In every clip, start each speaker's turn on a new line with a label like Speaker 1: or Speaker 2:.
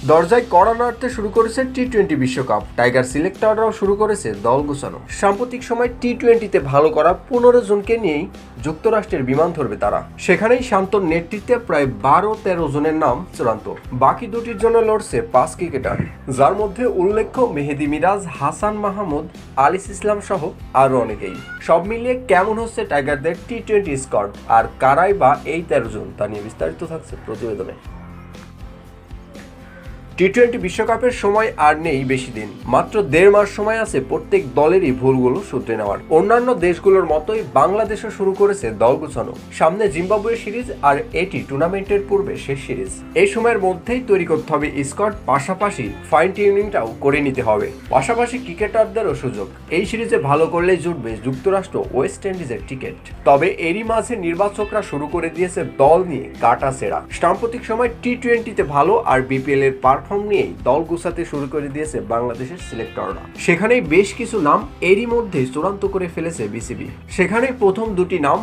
Speaker 1: দরজায় কড়া নাড়তে শুরু করেছে টি-20 বিশ্বকাপ। টাইগার সিলেক্টররাও শুরু করেছে দল গোছানো। সাম্প্রতিক সময় টি-20তে ভালো করা 15 জনকে নিয়েই যুক্তরাষ্ট্রের বিমান ধরবে তারা। সেখানেই শান্তর নেতৃত্বে প্রায় 12-13 জনের নাম চূড়ান্ত। বাকি দুটির জন্য লড়ছে 5 ক্রিকেটার, যার মধ্যে উল্লেখ্য মেহেদী মিরাজ, হাসান মাহমুদ, আলিস ইসলাম সহ আরও অনেকেই। সব মিলিয়ে কেমন হচ্ছে টাইগারদের টি-20 স্কোয়াড, আর কারাই বা এই 13 জন, তা নিয়ে বিস্তারিত থাকছে প্রতিবেদনে। টি-20 বিশ্বকাপের সময় আর নেই বেশি দিন, মাত্র 1.5 মাস সময় আছে প্রত্যেক দলেরই ভুলগুলো শুধরে নেওয়ার। অন্যান্য দেশগুলোর মতোই বাংলাদেশও শুরু করেছে দল গোছানো। সামনে জিম্বাবুয়ে সিরিজ, আর এটি টুর্নামেন্টের পূর্বে শেষ সিরিজ। এই সময়ের মধ্যেই তৈরি করতে হবে স্কোয়াড, পাশাপাশি ফাইন টিউনিংটাও করে নিতে হবে। পাশাপাশি ক্রিকেটারদেরও সুযোগ। এই সিরিজে ভালো করলেই জুটবে যুক্তরাষ্ট্র ওয়েস্ট ইন্ডিজের টিকিট। তবে এরই মাঝে নির্বাচকরা শুরু করে দিয়েছে দল নিয়ে কাটা ছেঁড়া। সাম্প্রতিক সময় টি-20তে ভালো আর বিপিএল এর পারফর্ম নিয়েই দল গুছাতে শুরু করে দিয়েছে বাংলাদেশের সিলেক্টররা। সেখানেই বেশ কিছু নাম এরই মধ্যে চূড়ান্ত করে ফেলেছে বিসিবি। সেখানেই প্রথম দুটি নাম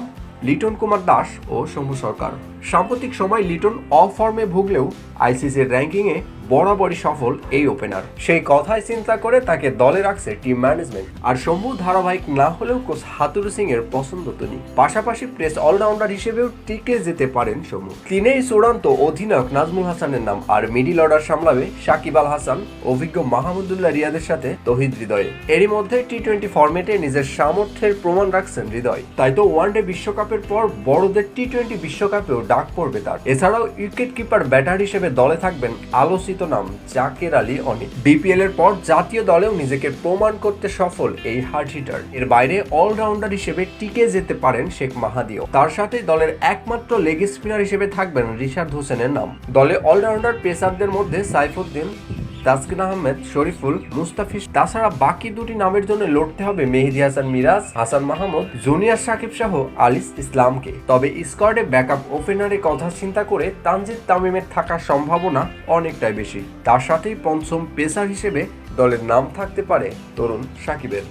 Speaker 1: লিটন কুমার দাস ও শম্ভু সরকার। সাম্প্রতিক সময় লিটন অফ ফর্মে ভুগলেও আইসিসির র্যাঙ্কিংয়ে বরাবরই সফল এই ওপেনার। সেই কথাই চিন্তা করে তাকে দলে রাখছে টিম ম্যানেজমেন্ট। আর শম্ভু ধারাবাহিক না হলেও কোচ হাতুরু সিং এর পছন্দ তিনি। পাশাপাশি প্রেস অলরাউন্ডার হিসেবেও টিকে যেতে পারেন শম্ভু। তিনেই চূড়ান্ত অধিনায়ক নাজমুল হাসানের নাম, আর মিডিল অর্ডার সামলাবে সাকিব আল হাসান, অভিজ্ঞ মাহমুদুল্লাহ রিয়াদের সাথে তৌহিদ হৃদয়। এরই মধ্যে টি-20 ফরম্যাটে নিজের সামর্থ্যের প্রমাণ রাখছেন হৃদয়। তাই তো ওয়ানডে বিশ্বকাপের পর বড়দের টি-20 বিশ্বকাপেও ডাক পড়বে তার। এছাড়াও উইকেট কিপার ব্যাটার হিসেবে দলে থাকবেন আলোচিত নাম জাকের আলী অনিক। বিপিএল এর পর জাতীয় দলেও নিজেকে প্রমাণ করতে সফল এই হার্ড হিটার। এর বাইরে অলরাউন্ডার হিসেবে টিকে যেতে পারেন শেখ মাহাদিও। তার সাথে দলের একমাত্র লেগ স্পিনার হিসেবে থাকবেন রিশাদ হোসেনের নাম। দলে অলরাউন্ডার পেসারদের মধ্যে সাইফুদ্দিন, তাসকিন আহমেদ, শরীফুল, মুস্তাফিজ। তাছাড়া বাকি দুটি নামের জন্য লড়তে হবে মেহেদী হাসান মিরাজ, হাসান মাহমুদ, জুনিয়র সাকিব সহ আলিস ইসলামকে। তবে স্কোয়াডে ব্যাকআপ ওপেনারের কথা চিন্তা করে তানজিদ তামিমের থাকার সম্ভাবনা অনেকটাই বেশি। তার সাথেই পঞ্চম পেসার হিসেবে দলের নাম থাকতে পারে তরুণ সাকিবের।